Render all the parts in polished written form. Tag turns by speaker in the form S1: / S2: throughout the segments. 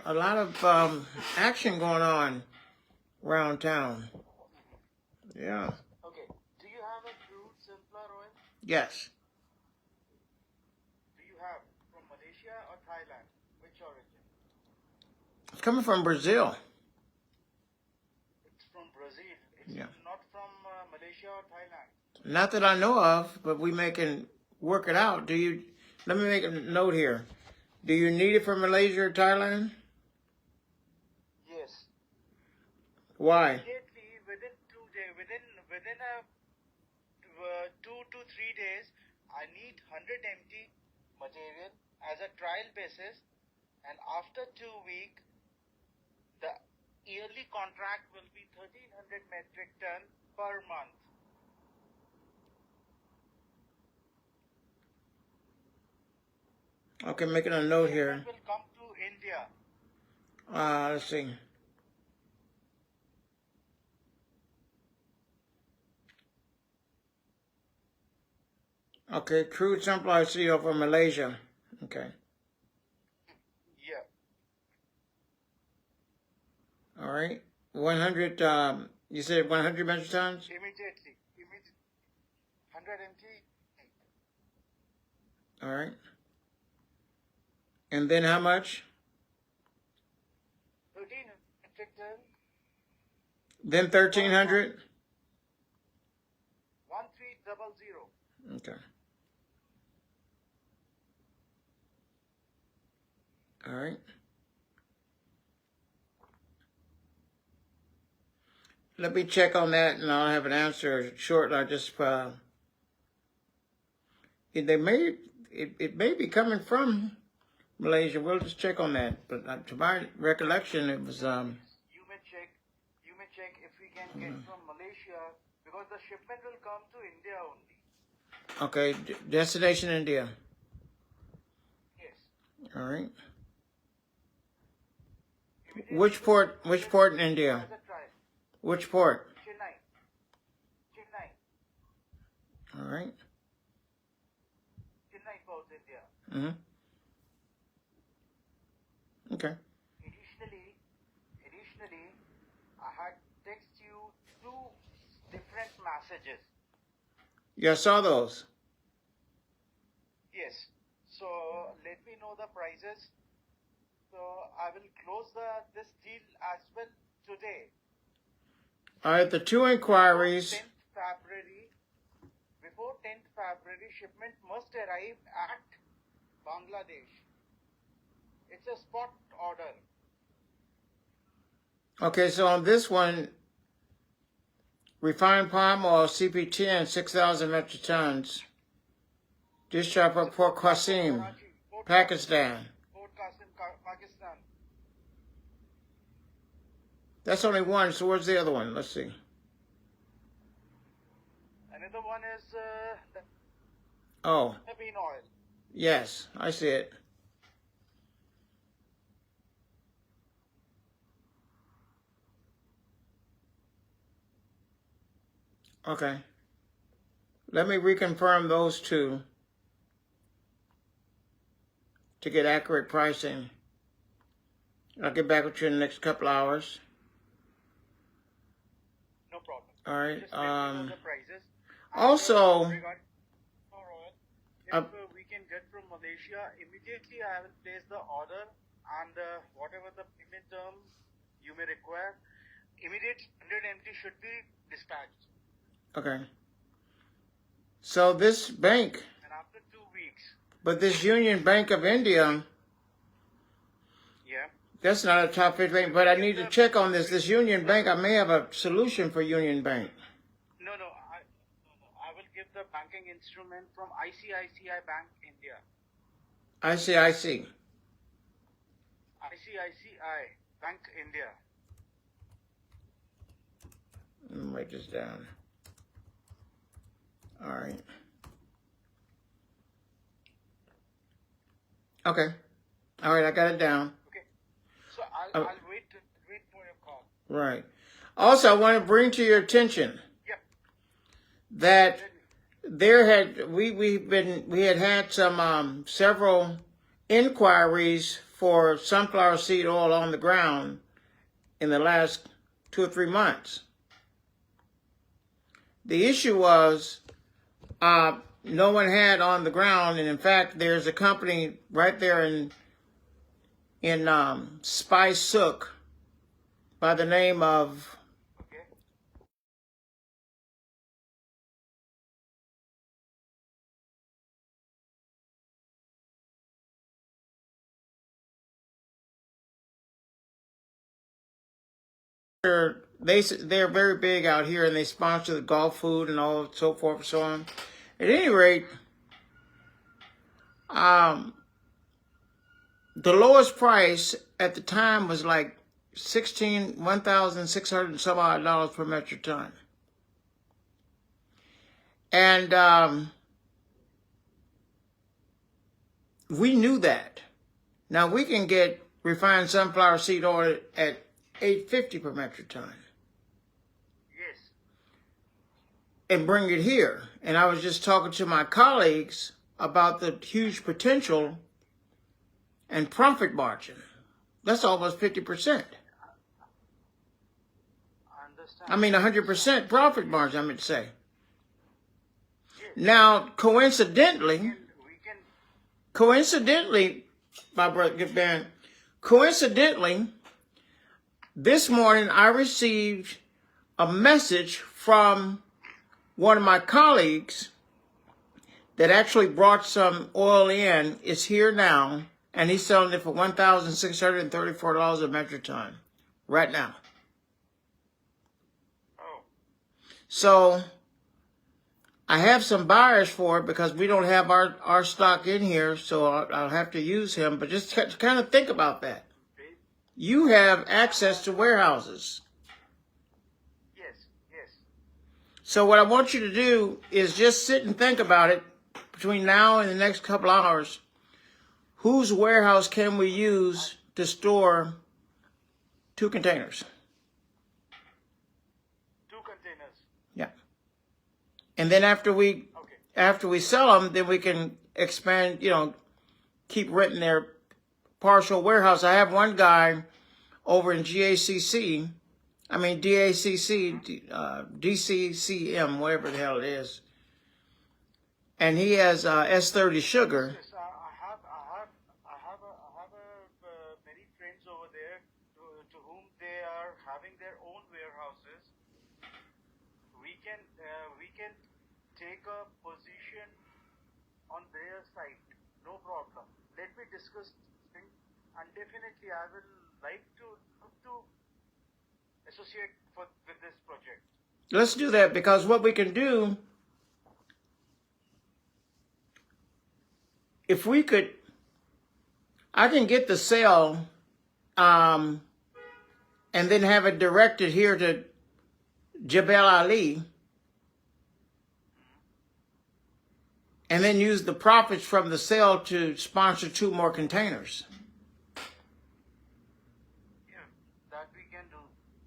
S1: a lot of action going on around town. Yeah.
S2: Okay. Do you have a crude simpler oil?
S1: Yes.
S2: Do you have from Malaysia or Thailand? Which origin?
S1: It's coming from Brazil.
S2: It's from Brazil. It's
S1: Yeah.
S2: not from Malaysia or Thailand.
S1: Not that I know of, but we can work it out. Do you? Let me make a note here. Do you need it from Malaysia or Thailand?
S2: Yes.
S1: Why?
S2: Immediately within 2 days, within a 2 to 3 days, I need 100 MT material as a trial basis, and after 2 weeks, the yearly contract will be 1300 metric ton per month.
S1: Okay, making a note here.
S2: It will come to India.
S1: Let's see. Okay, crude sunflower seed oil from Malaysia. Okay.
S2: Yeah.
S1: All right. 100, you said 100 metric tons?
S2: Immediately. 100 MT.
S1: All right. And then how much?
S2: 13 metric ton.
S1: Then 1,300?
S2: 1300.
S1: Okay. All right. Let me check on that, and I'll have an answer shortly. I just it may be coming from Malaysia. We'll just check on that. But to my recollection, it was
S2: You may check if we can get from Malaysia, because the shipment will come to India only.
S1: okay. Destination India.
S2: Yes.
S1: All right.
S2: Immediately
S1: Which port? Which port in India?
S2: as a trial.
S1: Which port?
S2: Chennai.
S1: All right.
S2: Chennai Port, India.
S1: Mm-hmm. Okay.
S2: Additionally, I had text you 2 different messages.
S1: Yeah, I saw those.
S2: Yes. So let me know the prices. So I will close this deal as well today.
S1: All right, the 2 inquiries.
S2: 10th February. Before 10th February, shipment must arrive at Bangladesh. It's a spot order.
S1: Okay, so on this one, refined palm oil, CP10, 6,000 metric tons. Discharge from Port Qasim, Pakistan.
S2: Port Qasim, Pakistan.
S1: That's only one, so where's the other one? Let's see.
S2: Another one is the
S1: Oh,
S2: bean oil.
S1: yes, I see it. Okay. Let me reconfirm those 2 to get accurate pricing. I'll get back with you in the next couple hours.
S2: No problem.
S1: All right.
S2: Just let me know the prices.
S1: Also,
S2: Regarding oil, if we can get from Malaysia, immediately I will place the order, and whatever the payment terms you may require, immediate 100 MT should be dispatched.
S1: okay. So this bank,
S2: And after 2 weeks,
S1: but this Union Bank of India,
S2: yeah.
S1: that's not a top 50 bank, but I need to check on this. This Union Bank, I may have a solution for Union Bank.
S2: No, I will give the banking instrument from ICICI Bank India.
S1: ICIC.
S2: ICICI Bank India.
S1: Let me write this down. All right. Okay. All right, I got it down.
S2: Okay. So I'll wait for your call.
S1: Right. Also, I want to bring to your attention
S2: Yep.
S1: that there had we had some several inquiries for sunflower seed oil on the ground in the last 2 or 3 months. The issue was no one had on the ground, and in fact, there's a company right there in Spice Sook by the name of they're very big out here, and they sponsor the Gulf food and all so forth and so on. At any rate, the lowest price at the time was like $1,600 and some odd dollars per metric ton. And we knew that. Now we can get refined sunflower seed oil at $8.50 per metric ton.
S2: Yes.
S1: And bring it here. And I was just talking to my colleagues about the huge potential and profit margin. That's almost 50%.
S2: I understand.
S1: I mean, 100% profit margin, I meant to say. Yes. Now, coincidentally, my brother, good man, coincidentally, this morning I received a message from one of my colleagues that actually brought some oil in. It's here now, and he's selling it for $1,634 a metric ton right now.
S2: Oh.
S1: So I have some buyers for it because we don't have our stock in here, so I'll have to use him. But just kind of think about that. You have access to warehouses.
S2: Yes, yes.
S1: So what I want you to do is just sit and think about it between now and the next couple hours. Whose warehouse can we use to store 2 containers?
S2: 2 containers.
S1: Yeah. And then after we sell them, then we can expand, keep renting their partial warehouse. I have one guy over in DCCM, whatever the hell it is. And he has S30 sugar.
S2: Yes, I have many friends over there to whom they are having their own warehouses. We can take a position on their site, no problem. Let me discuss things, and definitely I will like to associate with this project.
S1: Let's do that, because what we can do, if we could, I can get the sale and then have it directed here to Jebel Ali, and then use the profits from the sale to sponsor 2 more containers.
S2: Yeah, that we can do,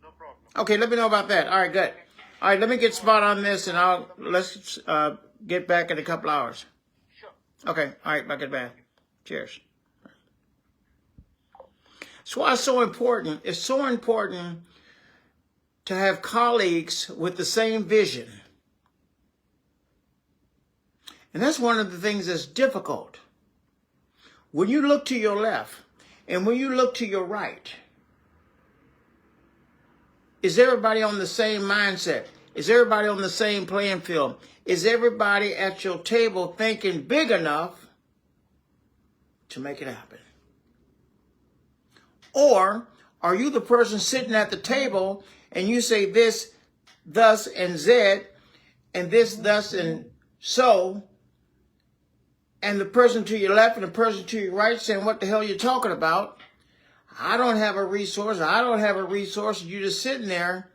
S2: no problem.
S1: Okay, let me know about that. All right, good. All right, let me get spot on this, and let's get back in a couple hours.
S2: Sure.
S1: Okay, all right, back at back. Cheers. That's why it's so important. It's so important to have colleagues with the same vision. And that's one of the things that's difficult. When you look to your left and when you look to your right, is everybody on the same mindset? Is everybody on the same playing field? Is everybody at your table thinking big enough to make it happen? Or are you the person sitting at the table and you say this, thus, and Z, and this, thus, and so, and the person to your left and the person to your right saying, what the hell are you talking about? I don't have a resource. I don't have a resource. You're just sitting there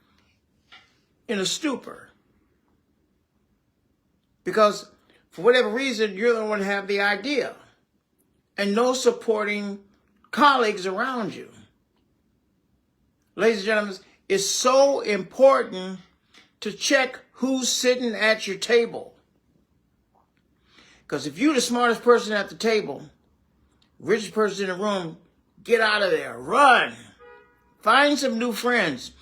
S1: in a stupor. Because for whatever reason, you're the one who have the idea. And no supporting colleagues around you. Ladies and gentlemen, it's so important to check who's sitting at your table. Because if you're the smartest person at the table, richest person in the room, Get out of there. Run. Find some new friends.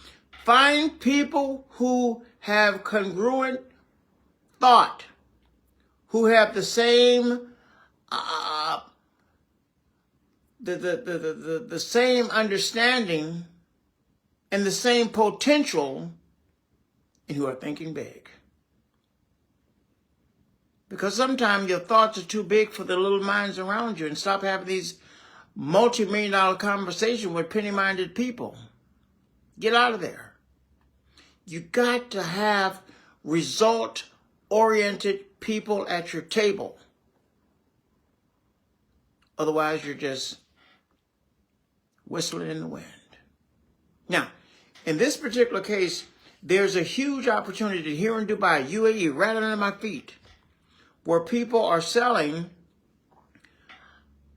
S1: Find people who have congruent thought, who have the same the same understanding and the same potential, and who are thinking big. Because sometimes your thoughts are too big for the little minds around you, and stop having these multi-million-dollar conversations with penny-minded people. Get out of there. You got to have result-oriented people at your table. Otherwise, you're just whistling in the wind. Now, in this particular case, there's a huge opportunity here in Dubai, UAE, right under my feet, where people are selling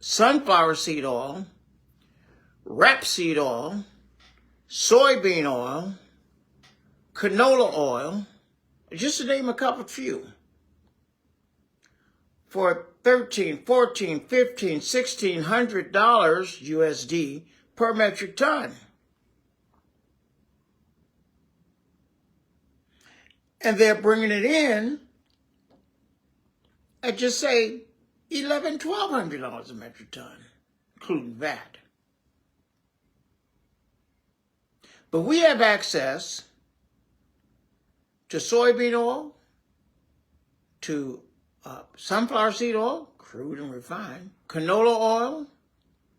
S1: sunflower seed oil, rapeseed oil, soybean oil, canola oil, just to name a couple few, for $1,300, $1,400, $1,500, $1,600 USD per metric ton. And they're bringing it in at just say $1,100, $1,200 a metric ton, including VAT. But we have access to soybean oil, to sunflower seed oil, crude and refined, canola oil,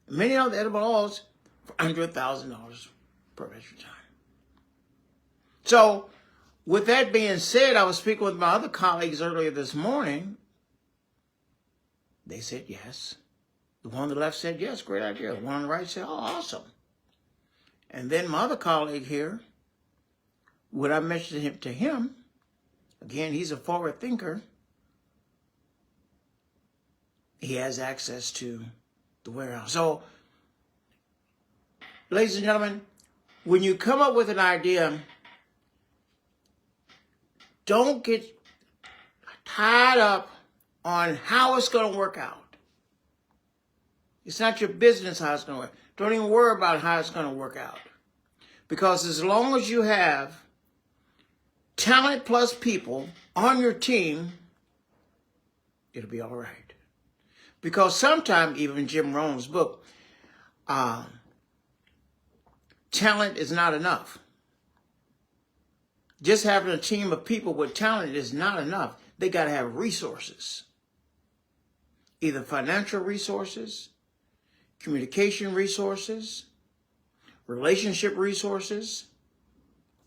S1: many other edible oils for under $1,000 per metric ton. So, with that being said, I was speaking with my other colleagues earlier this morning. They said yes. The one on the left said yes, great idea. The one on the right said, oh, awesome. And then my other colleague here, when I mentioned to him, again, he's a forward thinker. He has access to the warehouse. So, ladies and gentlemen, when you come up with an idea, don't get tied up on how it's going to work out. It's not your business how it's going to work. Don't even worry about how it's going to work out. Because as long as you have talent plus people on your team, it'll be all right. Because sometimes, even Jim Rohn's book, talent is not enough. Just having a team of people with talent is not enough. They got to have resources. Either financial resources, communication resources, relationship resources,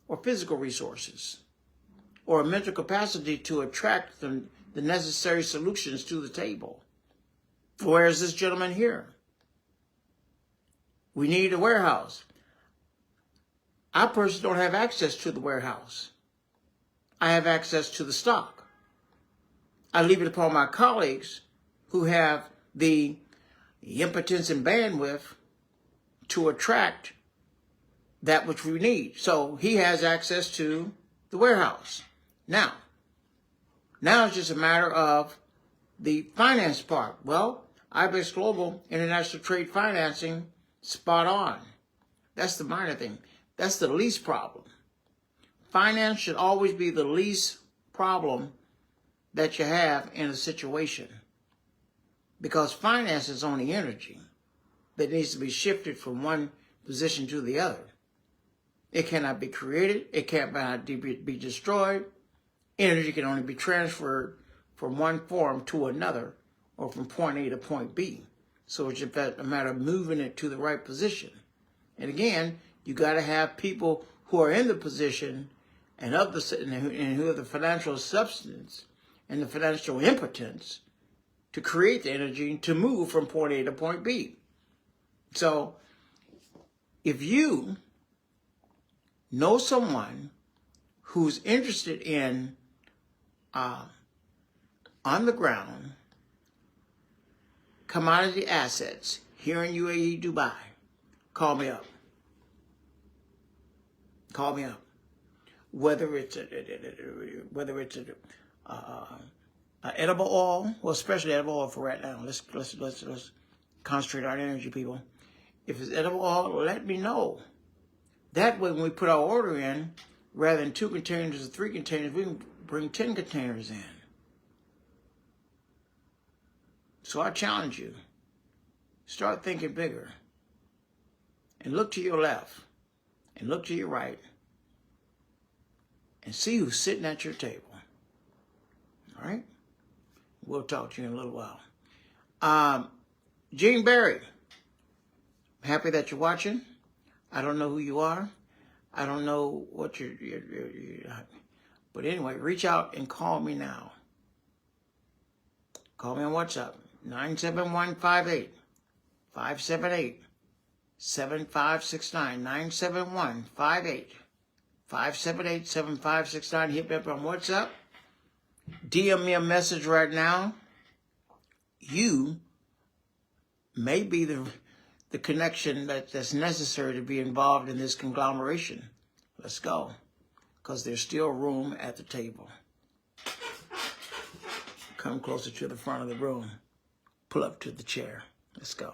S1: or physical resources, or a mental capacity to attract the necessary solutions to the table. Whereas this gentleman here, we need a warehouse. I personally don't have access to the warehouse. I have access to the stock. I leave it upon my colleagues who have the impotence and bandwidth to attract that which we need. So he has access to the warehouse. Now it's just a matter of the finance part. Well, IBEX Global International Trade Financing, spot on. That's the minor thing. That's the least problem. Finance should always be the least problem that you have in a situation. Because finance is only energy that needs to be shifted from one position to the other. It cannot be created. It cannot be destroyed. Energy can only be transferred from one form to another, or from point A to point B. So it's just a matter of moving it to the right position. And again, you got to have people who are in the position and who have the financial substance and the financial impotence to create the energy to move from point A to point B. So if you know someone who's interested in on the ground commodity assets here in UAE, Dubai, call me up. Call me up. Whether it's edible oil, well, especially edible oil for right now. Let's concentrate our energy, people. If it's edible oil, let me know. That way, when we put our order in, rather than 2 containers or 3 containers, we can bring 10 containers in. So I challenge you, start thinking bigger. And look to your left, and look to your right, and see who's sitting at your table. All right? We'll talk to you in a little while. Gene Berry, happy that you're watching. I don't know who you are. I don't know what you're but anyway, reach out and call me now. Call me on WhatsApp, 971-58-578-7569, 971-58-578-7569. Hit me up on WhatsApp. DM me a message right now. You may be the connection that's necessary to be involved in this conglomeration. Let's go. Because there's still room at the table. Come closer to the front of the room. Pull up to the chair. Let's go.